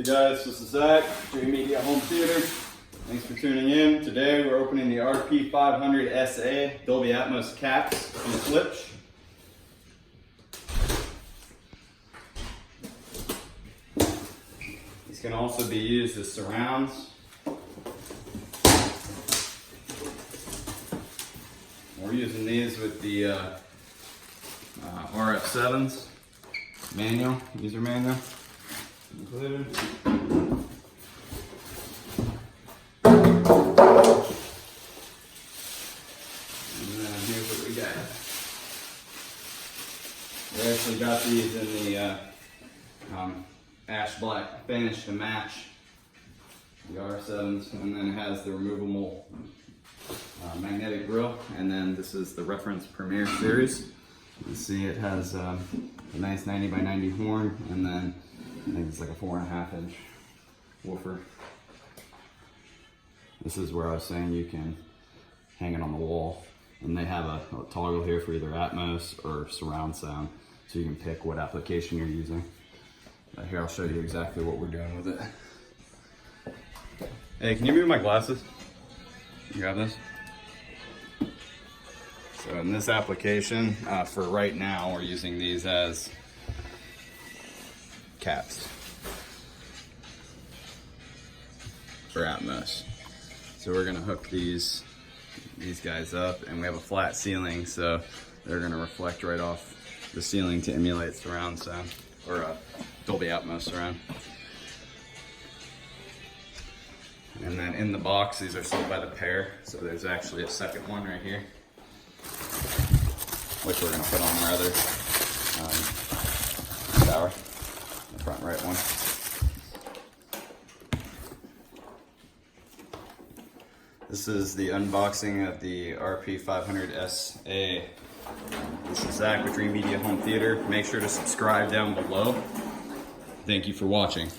guys, this is Zach, Dreamedia Home Theater. Thanks for tuning in. Today we're opening the RP-500SA Dolby Atmos caps from Klipsch. These can also be used as surrounds. We're using these with the RF7s manual, user manual included. And then here's what we got. We actually got these in the ash black finish to match the RF7s, and then it has the removable magnetic grill, and then this is the reference Premier series. You can see it has a nice 90 by 90 horn, and then I think it's like a 4.5 inch woofer. This is where I was saying you can hang it on the wall, and they have a toggle here for either Atmos or surround sound, so you can pick what application you're using. Here, I'll show you exactly what we're doing with it. Hey, can you move my glasses? You grab this? So in this application, for right now, we're using these as caps for Atmos. So we're gonna hook these guys up, and we have a flat ceiling, so they're gonna reflect right off the ceiling to emulate surround sound, or Dolby Atmos surround. And then in the box, these are sold by the pair, so there's actually a second one right here, which we're gonna put on our other tower, the front right one. This is the unboxing of the RP-500SA. This is Zach with Dreamedia Home Theater. Make sure to subscribe down below. Thank you for watching.